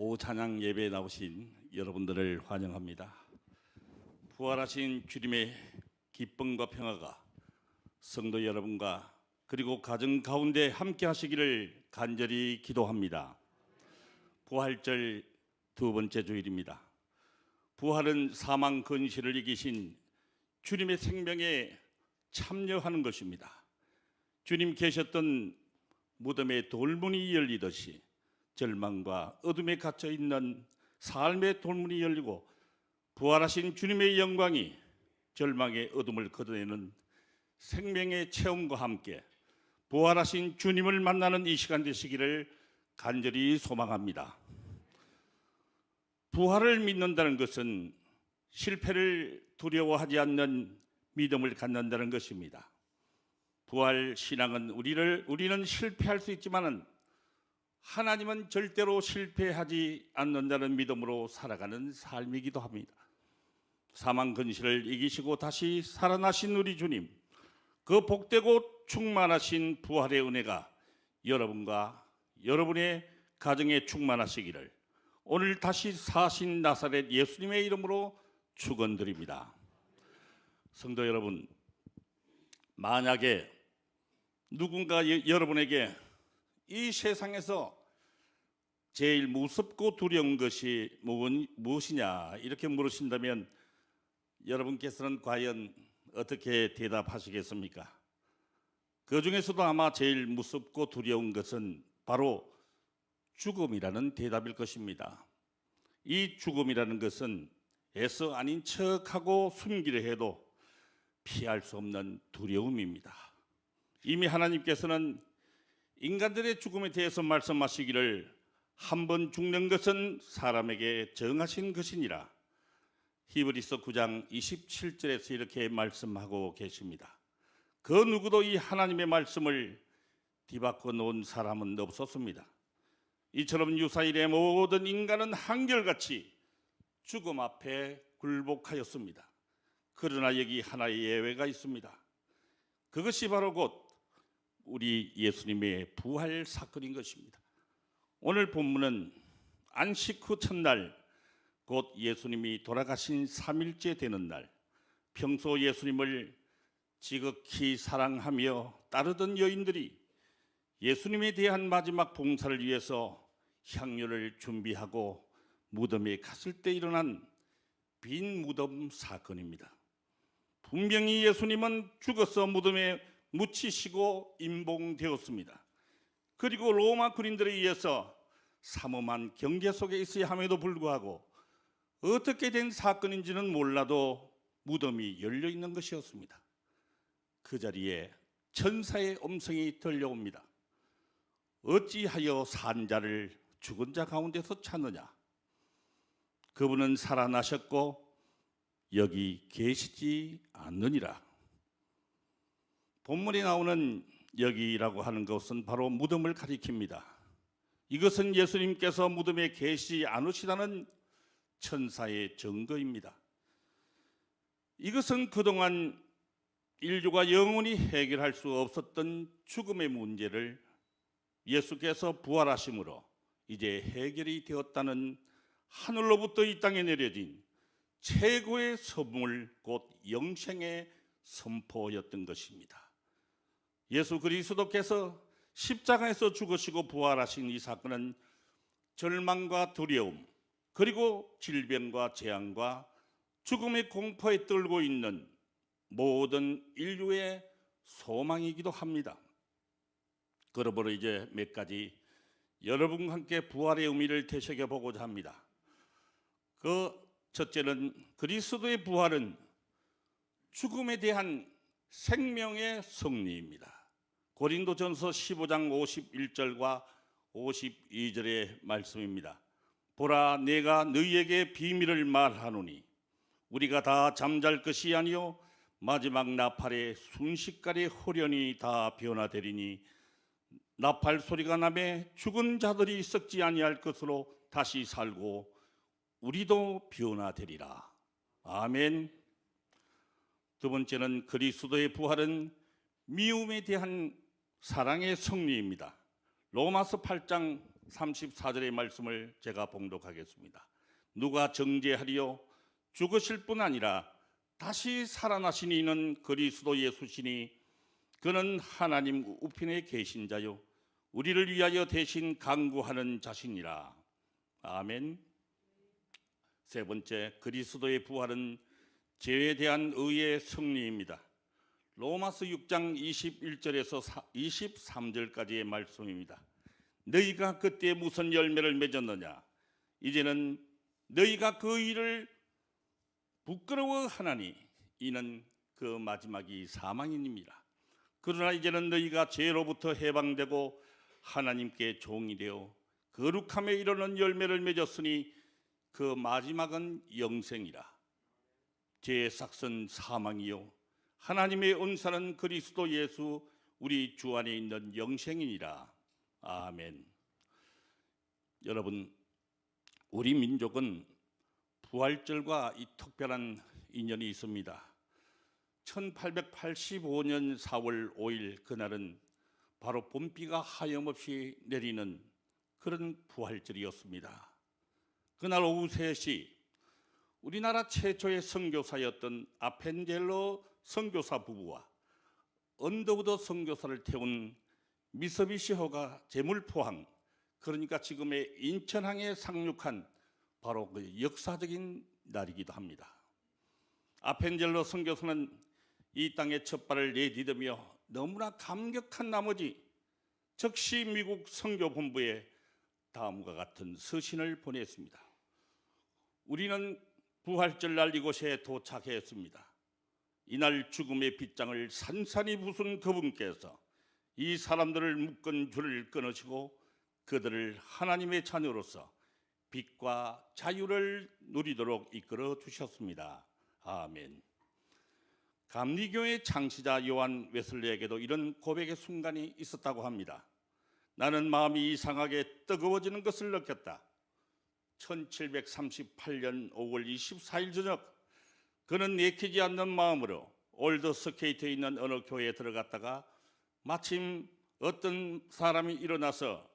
오후 찬양 예배에 나오신 여러분들을 환영합니다. 부활하신 주님의 기쁨과 평화가 성도 여러분과 그리고 가정 가운데 함께 하시기를 간절히 기도합니다. 부활절 두 번째 주일입니다. 부활은 사망 근시를 이기신 주님의 생명에 참여하는 것입니다. 주님 계셨던 무덤의 돌문이 열리듯이 절망과 어둠에 갇혀 있는 삶의 돌문이 열리고 부활하신 주님의 영광이 절망의 어둠을 걷어내는 생명의 체험과 함께 부활하신 주님을 만나는 이 시간 되시기를 간절히 소망합니다. 부활을 믿는다는 것은 실패를 두려워하지 않는 믿음을 갖는다는 것입니다. 부활 신앙은 우리는 실패할 수 있지만은 하나님은 절대로 실패하지 않는다는 믿음으로 살아가는 삶이기도 합니다. 사망 근시를 이기시고 다시 살아나신 우리 주님, 그 복되고 충만하신 부활의 은혜가 여러분과 여러분의 가정에 충만하시기를 오늘 다시 사신 나사렛 예수님의 이름으로 축원드립니다. 성도 여러분, 만약에 누군가 여러분에게 이 세상에서 제일 무섭고 두려운 것이 무엇이냐 이렇게 물으신다면 여러분께서는 과연 어떻게 대답하시겠습니까? 그 중에서도 아마 제일 무섭고 두려운 것은 바로 죽음이라는 대답일 것입니다. 이 죽음이라는 것은 애써 아닌 척하고 숨기려 해도 피할 수 없는 두려움입니다. 이미 하나님께서는 인간들의 죽음에 대해서 말씀하시기를 한 번 죽는 것은 사람에게 정하신 것이니라. 히브리서 9장 27절에서 이렇게 말씀하고 계십니다. 그 누구도 이 하나님의 말씀을 뒤바꿔 놓은 사람은 없었습니다. 이처럼 유사일의 모든 인간은 한결같이 죽음 앞에 굴복하였습니다. 그러나 여기 하나의 예외가 있습니다. 그것이 바로 곧 우리 예수님의 부활 사건인 것입니다. 오늘 본문은 안식 후 첫날, 곧 예수님이 돌아가신 3일째 되는 날, 평소 예수님을 지극히 사랑하며 따르던 여인들이 예수님에 대한 마지막 봉사를 위해서 향료를 준비하고 무덤에 갔을 때 일어난 빈 무덤 사건입니다. 분명히 예수님은 죽어서 무덤에 묻히시고 임봉되었습니다. 그리고 로마 군인들에 의해서 삼엄한 경계 속에 있어야 함에도 불구하고 어떻게 된 사건인지는 몰라도 무덤이 열려 있는 것이었습니다. 그 자리에 천사의 음성이 들려옵니다. 어찌하여 산 자를 죽은 자 가운데서 찾느냐? 그분은 살아나셨고 여기 계시지 않느니라. 본문에 나오는 여기라고 하는 것은 바로 무덤을 가리킵니다. 이것은 예수님께서 무덤에 계시지 않으시다는 천사의 증거입니다. 이것은 그동안 인류가 영원히 해결할 수 없었던 죽음의 문제를 예수께서 부활하심으로 이제 해결이 되었다는 하늘로부터 이 땅에 내려진 최고의 선물, 곧 영생의 선포였던 것입니다. 예수 그리스도께서 십자가에서 죽으시고 부활하신 이 사건은 절망과 두려움, 그리고 질병과 재앙과 죽음의 공포에 떨고 있는 모든 인류의 소망이기도 합니다. 그러므로 이제 몇 가지 여러분과 함께 부활의 의미를 되새겨보고자 합니다. 그 첫째는 그리스도의 부활은 죽음에 대한 생명의 승리입니다. 고린도전서 15장 51절과 52절의 말씀입니다. 보라, 내가 너희에게 비밀을 말하노니 우리가 다 잠잘 것이 아니요 마지막 나팔의 순식간에 호련히 다 변화되리니 나팔 소리가 나매 죽은 자들이 썩지 아니할 것으로 다시 살고 우리도 변화되리라. 아멘. 두 번째는 그리스도의 부활은 미움에 대한 사랑의 승리입니다. 로마서 8장 34절의 말씀을 제가 봉독하겠습니다. 누가 정죄하리요? 죽으실 뿐 아니라 다시 살아나신 이는 그리스도 예수시니 그는 하나님 우편에 계신 자요 우리를 위하여 대신 간구하는 자시니라. 아멘. 세 번째, 그리스도의 부활은 죄에 대한 의의 승리입니다. 로마서 6장 21절에서 23절까지의 말씀입니다. 너희가 그때 무슨 열매를 맺었느냐? 이제는 너희가 그 일을 부끄러워하나니 이는 그 마지막이 사망이니라. 그러나 이제는 너희가 죄로부터 해방되고 하나님께 종이 되어 거룩함에 이르는 열매를 맺었으니 그 마지막은 영생이라. 죄의 삭은 사망이요 하나님의 은사는 그리스도 예수 우리 주 안에 있는 영생이니라. 아멘. 여러분, 우리 민족은 부활절과 이 특별한 인연이 있습니다. 1885년 4월 5일 그날은 바로 봄비가 하염없이 내리는 그런 부활절이었습니다. 그날 오후 3시 우리나라 최초의 선교사였던 아펜젤로 선교사 부부와 언더우드 선교사를 태운 미쓰비시호가 제물포항, 그러니까 지금의 인천항에 상륙한 바로 그 역사적인 날이기도 합니다. 아펜젤로 선교사는 이 땅에 첫 발을 내디디며 너무나 감격한 나머지 즉시 미국 선교본부에 다음과 같은 서신을 보냈습니다. 우리는 부활절 날 이곳에 도착했습니다. 이날 죽음의 빗장을 산산이 부순 그분께서 이 사람들을 묶은 줄을 끊으시고 그들을 하나님의 자녀로서 빛과 자유를 누리도록 이끌어 주셨습니다. 아멘. 감리교의 창시자 요한 웨슬리에게도 이런 고백의 순간이 있었다고 합니다. 나는 마음이 이상하게 뜨거워지는 것을 느꼈다. 1738년 5월 24일 저녁 그는 내키지 않는 마음으로 올드 스케이트에 있는 어느 교회에 들어갔다가 마침 어떤 사람이 일어나서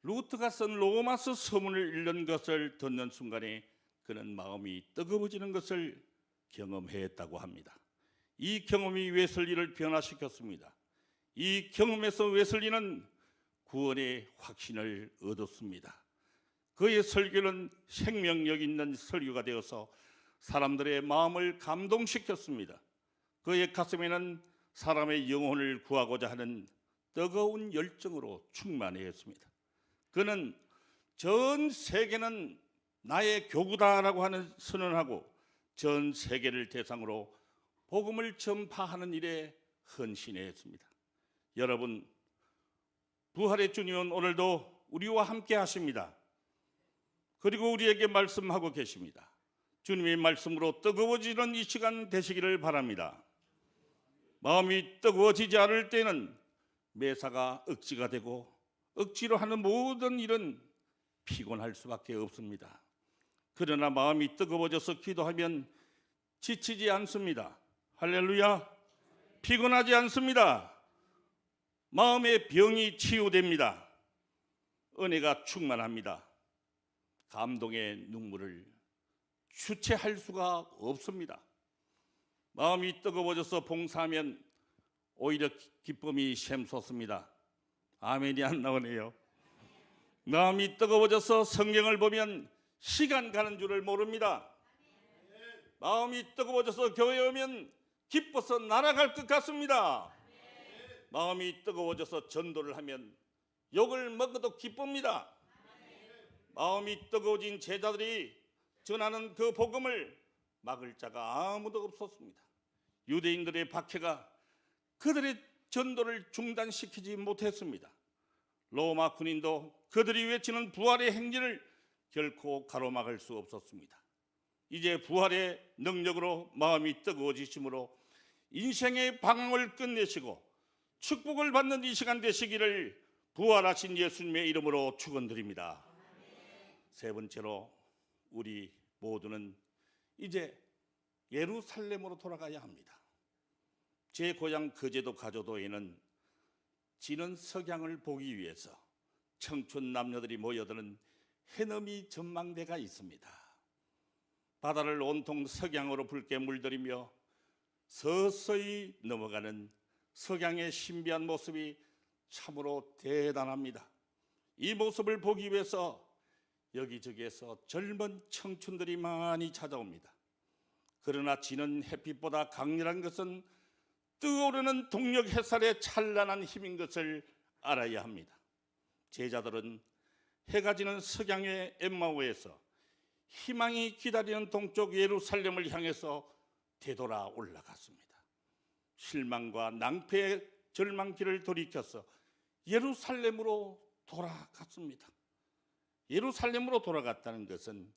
루트가 쓴 로마서 서문을 읽는 것을 듣는 순간에 그는 마음이 뜨거워지는 것을 경험했다고 합니다. 이 경험이 웨슬리를 변화시켰습니다. 이 경험에서 웨슬리는 구원의 확신을 얻었습니다. 그의 설교는 생명력 있는 설교가 되어서 사람들의 마음을 감동시켰습니다. 그의 가슴에는 사람의 영혼을 구하고자 하는 뜨거운 열정으로 충만했습니다. 그는 전 세계는 나의 교구다라고 하는 선언하고 전 세계를 대상으로 복음을 전파하는 일에 헌신했습니다. 여러분, 부활의 주님은 오늘도 우리와 함께 하십니다. 그리고 우리에게 말씀하고 계십니다. 주님의 말씀으로 뜨거워지는 이 시간 되시기를 바랍니다. 마음이 뜨거워지지 않을 때는 매사가 억지가 되고 억지로 하는 모든 일은 피곤할 수밖에 없습니다. 그러나 마음이 뜨거워져서 기도하면 지치지 않습니다. 할렐루야. 피곤하지 않습니다. 마음의 병이 치유됩니다. 은혜가 충만합니다. 감동의 눈물을 주체할 수가 없습니다. 마음이 뜨거워져서 봉사하면 오히려 기쁨이 샘솟습니다. 아멘이 안 나오네요. 마음이 뜨거워져서 성경을 보면 시간 가는 줄을 모릅니다. 마음이 뜨거워져서 교회에 오면 기뻐서 날아갈 것 같습니다. 마음이 뜨거워져서 전도를 하면 욕을 먹어도 기쁩니다. 마음이 뜨거워진 제자들이 전하는 그 복음을 막을 자가 아무도 없었습니다. 유대인들의 박해가 그들의 전도를 중단시키지 못했습니다. 로마 군인도 그들이 외치는 부활의 행진을 결코 가로막을 수 없었습니다. 이제 부활의 능력으로 마음이 뜨거워지심으로 인생의 방황을 끝내시고 축복을 받는 이 시간 되시기를 부활하신 예수님의 이름으로 축원드립니다. 세 번째로 우리 모두는 이제 예루살렘으로 돌아가야 합니다. 제 고향 거제도 가조도에는 지는 석양을 보기 위해서 청춘 남녀들이 모여드는 해넘이 전망대가 있습니다. 바다를 온통 석양으로 붉게 물들이며 서서히 넘어가는 석양의 신비한 모습이 참으로 대단합니다. 이 모습을 보기 위해서 여기저기에서 젊은 청춘들이 많이 찾아옵니다. 그러나 지는 햇빛보다 강렬한 것은 뜨거오르는 동력 햇살의 찬란한 힘인 것을 알아야 합니다. 제자들은 해가 지는 석양의 엠마오에서 희망이 기다리는 동쪽 예루살렘을 향해서 되돌아 올라갔습니다. 실망과 낭패의 절망길을 돌이켜서 예루살렘으로 돌아갔습니다. 예루살렘으로 돌아갔다는 것은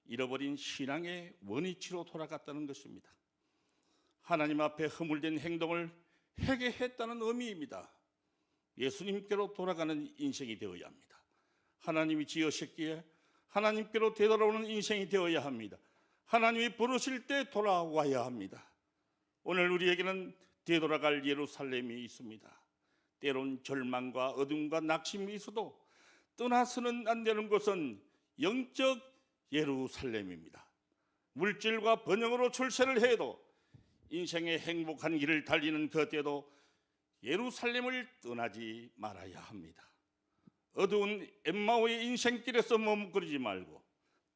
잃어버린 신앙의 원위치로 돌아갔다는 것입니다. 하나님 앞에 허물된 행동을 회개했다는 의미입니다. 예수님께로 돌아가는 인생이 되어야 합니다. 하나님이 지으셨기에 하나님께로 되돌아오는 인생이 되어야 합니다. 하나님이 부르실 때 돌아와야 합니다. 오늘 우리에게는 되돌아갈 예루살렘이 있습니다. 때론 절망과 어둠과 낙심이 있어도 떠나서는 안 되는 곳은 영적 예루살렘입니다. 물질과 번영으로 출세를 해도 인생의 행복한 길을 달리는 그때도 예루살렘을 떠나지 말아야 합니다. 어두운 엠마오의 인생길에서 머뭇거리지 말고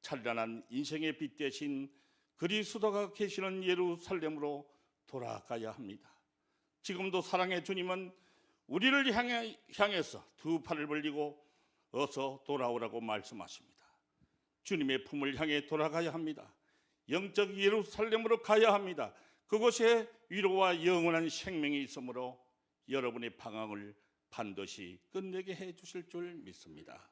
찬란한 인생의 빛 대신 그리스도가 계시는 예루살렘으로 돌아가야 합니다. 지금도 사랑의 주님은 우리를 향해서 두 팔을 벌리고 어서 돌아오라고 말씀하십니다. 주님의 품을 향해 돌아가야 합니다. 영적 예루살렘으로 가야 합니다. 그곳에 위로와 영원한 생명이 있으므로 여러분의 방황을 반드시 끝내게 해 주실 줄 믿습니다.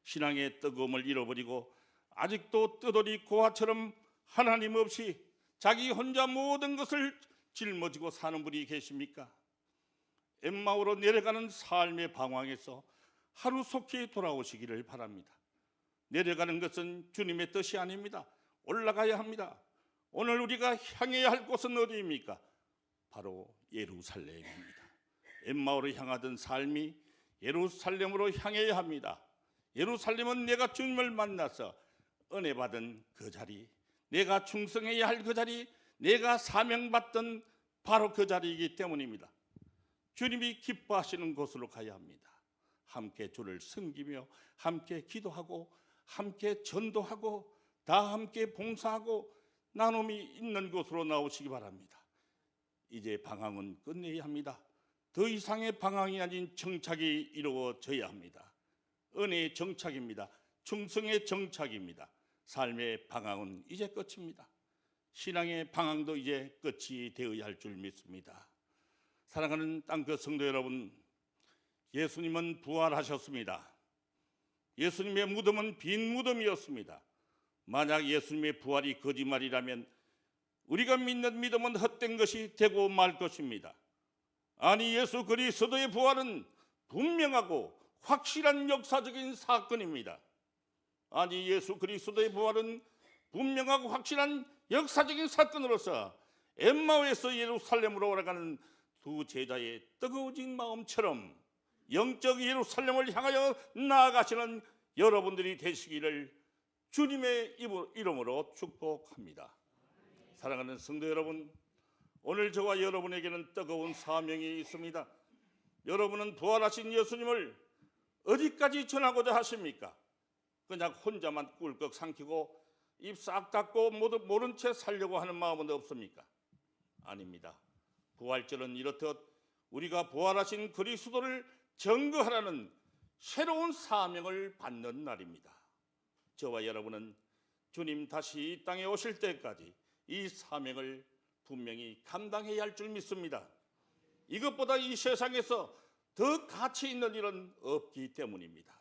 신앙의 뜨거움을 잃어버리고 아직도 뜨돌이 고아처럼 하나님 없이 자기 혼자 모든 것을 짊어지고 사는 분이 계십니까? 엠마오로 내려가는 삶의 방황에서 하루속히 돌아오시기를 바랍니다. 내려가는 것은 주님의 뜻이 아닙니다. 올라가야 합니다. 오늘 우리가 향해야 할 곳은 어디입니까? 바로 예루살렘입니다. 엠마오로 향하던 삶이 예루살렘으로 향해야 합니다. 예루살렘은 내가 주님을 만나서 은혜 받은 그 자리, 내가 충성해야 할 그 자리, 내가 사명받던 바로 그 자리이기 때문입니다. 주님이 기뻐하시는 곳으로 가야 합니다. 함께 주를 섬기며 함께 기도하고 함께 전도하고 다 함께 봉사하고 나눔이 있는 곳으로 나오시기 바랍니다. 이제 방황은 끝내야 합니다. 더 이상의 방황이 아닌 정착이 이루어져야 합니다. 은혜의 정착입니다. 충성의 정착입니다. 삶의 방황은 이제 끝입니다. 신앙의 방황도 이제 끝이 되어야 할 줄 믿습니다. 사랑하는 땅끝 성도 여러분, 예수님은 부활하셨습니다. 예수님의 무덤은 빈 무덤이었습니다. 만약 예수님의 부활이 거짓말이라면 우리가 믿는 믿음은 헛된 것이 되고 말 것입니다. 아니, 예수 그리스도의 부활은 분명하고 확실한 역사적인 사건입니다. 아니, 예수 그리스도의 부활은 분명하고 확실한 역사적인 사건으로서 엠마오에서 예루살렘으로 올라가는 두 제자의 뜨거워진 마음처럼 영적 예루살렘을 향하여 나아가시는 여러분들이 되시기를 주님의 이름으로 축복합니다. 사랑하는 성도 여러분, 오늘 저와 여러분에게는 뜨거운 사명이 있습니다. 여러분은 부활하신 예수님을 어디까지 전하고자 하십니까? 그냥 혼자만 꿀꺽 삼키고 입 싹 닫고 모른 채 살려고 하는 마음은 없습니까? 아닙니다. 부활절은 이렇듯 우리가 부활하신 그리스도를 증거하라는 새로운 사명을 받는 날입니다. 저와 여러분은 주님 다시 이 땅에 오실 때까지 이 사명을 분명히 감당해야 할 줄 믿습니다. 이것보다 이 세상에서 더 가치 있는 일은 없기 때문입니다.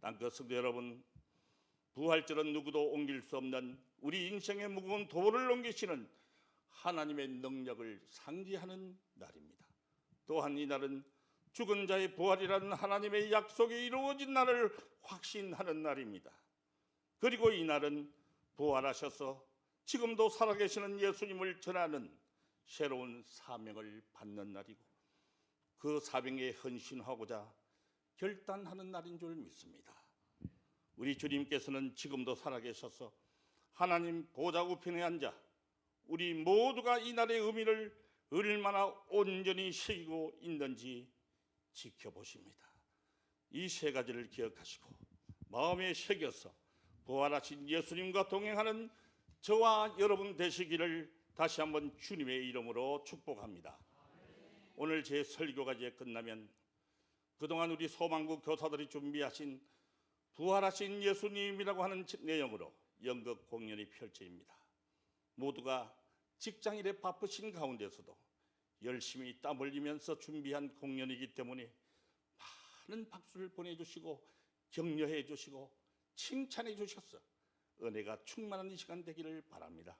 땅끝 성도 여러분, 부활절은 누구도 옮길 수 없는 우리 인생의 무거운 도를 옮기시는 하나님의 능력을 상기하는 날입니다. 또한 이 날은 죽은 자의 부활이라는 하나님의 약속이 이루어진 날을 확신하는 날입니다. 그리고 이 날은 부활하셔서 지금도 살아계시는 예수님을 전하는 새로운 사명을 받는 날이고 그 사명에 헌신하고자 결단하는 날인 줄 믿습니다. 우리 주님께서는 지금도 살아계셔서 하나님 보좌 우편에 앉아 우리 모두가 이 날의 의미를 얼마나 온전히 새기고 있는지 지켜보십니다. 이 세 가지를 기억하시고 마음에 새겨서 부활하신 예수님과 동행하는 저와 여러분 되시기를 다시 한번 주님의 이름으로 축복합니다. 오늘 제 설교가 이제 끝나면 그동안 우리 소망구 교사들이 준비하신 부활하신 예수님이라고 하는 내용으로 연극 공연이 펼쳐집니다. 모두가 직장일에 바쁘신 가운데서도 열심히 땀 흘리면서 준비한 공연이기 때문에 많은 박수를 보내주시고 격려해 주시고 칭찬해 주셔서 은혜가 충만한 이 시간 되기를 바랍니다.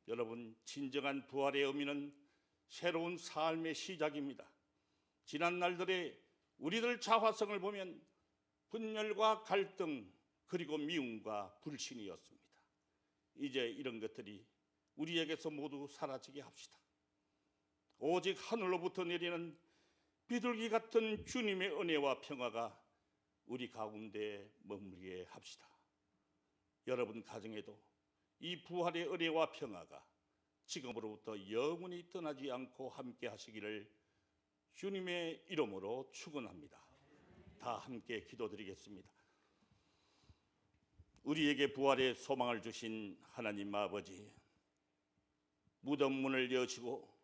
여러분, 진정한 부활의 의미는 새로운 삶의 시작입니다. 지난 날들의 우리들 자화성을 보면 분열과 갈등 그리고 미움과 불신이었습니다. 이제 이런 것들이 우리에게서 모두 사라지게 합시다. 오직 하늘로부터 내리는 비둘기 같은 주님의 은혜와 평화가 우리 가운데 머무르게 합시다. 여러분 가정에도 이 부활의 은혜와 평화가 지금으로부터 영원히 떠나지 않고 함께 하시기를 주님의 이름으로 축원합니다. 다 함께 기도드리겠습니다. 우리에게 부활의 소망을 주신 하나님 아버지, 무덤 문을 여시고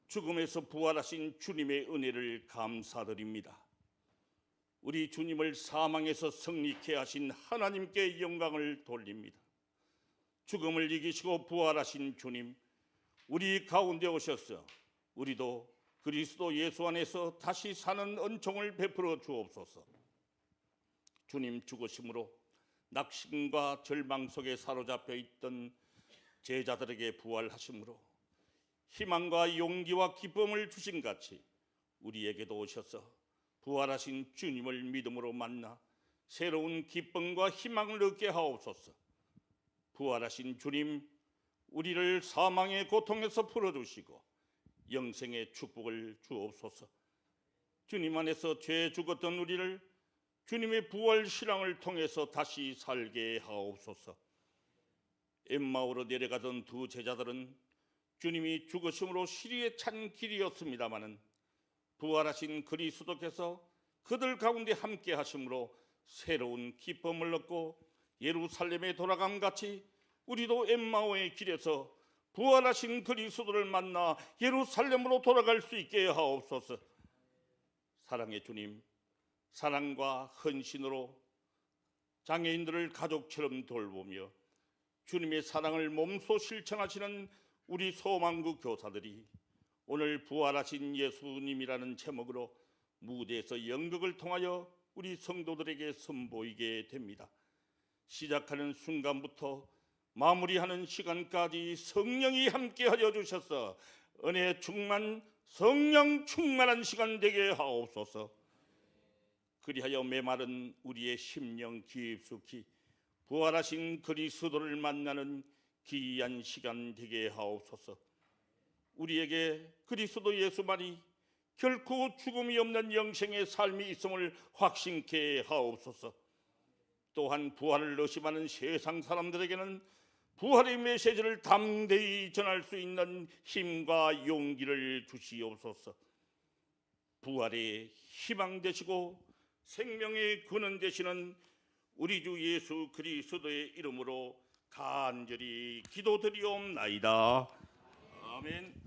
죽음에서 부활하신 주님의 은혜를 감사드립니다. 우리 주님을 사망에서 승리케 하신 하나님께 영광을 돌립니다. 죽음을 이기시고 부활하신 주님, 우리 가운데 오셔서 우리도 그리스도 예수 안에서 다시 사는 은총을 베풀어 주옵소서. 주님 죽으심으로 낙심과 절망 속에 사로잡혀 있던 제자들에게 부활하심으로 희망과 용기와 기쁨을 주신 같이 우리에게도 오셔서 부활하신 주님을 믿음으로 만나 새로운 기쁨과 희망을 얻게 하옵소서. 부활하신 주님, 우리를 사망의 고통에서 풀어주시고 영생의 축복을 주옵소서. 주님 안에서 죄 죽었던 우리를 주님의 부활 신앙을 통해서 다시 살게 하옵소서. 엠마오로 내려가던 두 제자들은 주님이 죽으심으로 시리에 찬 길이었습니다마는 부활하신 그리스도께서 그들 가운데 함께 하심으로 새로운 기쁨을 얻고 예루살렘에 돌아감 같이 우리도 엠마오의 길에서 부활하신 그리스도를 만나 예루살렘으로 돌아갈 수 있게 하옵소서. 사랑의 주님, 사랑과 헌신으로 장애인들을 가족처럼 돌보며 주님의 사랑을 몸소 실천하시는 우리 소망구 교사들이 오늘 부활하신 예수님이라는 제목으로 무대에서 연극을 통하여 우리 성도들에게 선보이게 됩니다. 시작하는 순간부터 마무리하는 시간까지 성령이 함께하여 주셔서 은혜 충만, 성령 충만한 시간 되게 하옵소서. 그리하여 메마른 우리의 심령 깊숙이 부활하신 그리스도를 만나는 귀한 시간 되게 하옵소서. 우리에게 그리스도 예수만이 결코 죽음이 없는 영생의 삶이 있음을 확신케 하옵소서. 또한 부활을 의심하는 세상 사람들에게는 부활의 메시지를 담대히 전할 수 있는 힘과 용기를 주시옵소서. 부활의 희망 되시고 생명의 근원 되시는 우리 주 예수 그리스도의 이름으로 간절히 기도드리옵나이다. 아멘.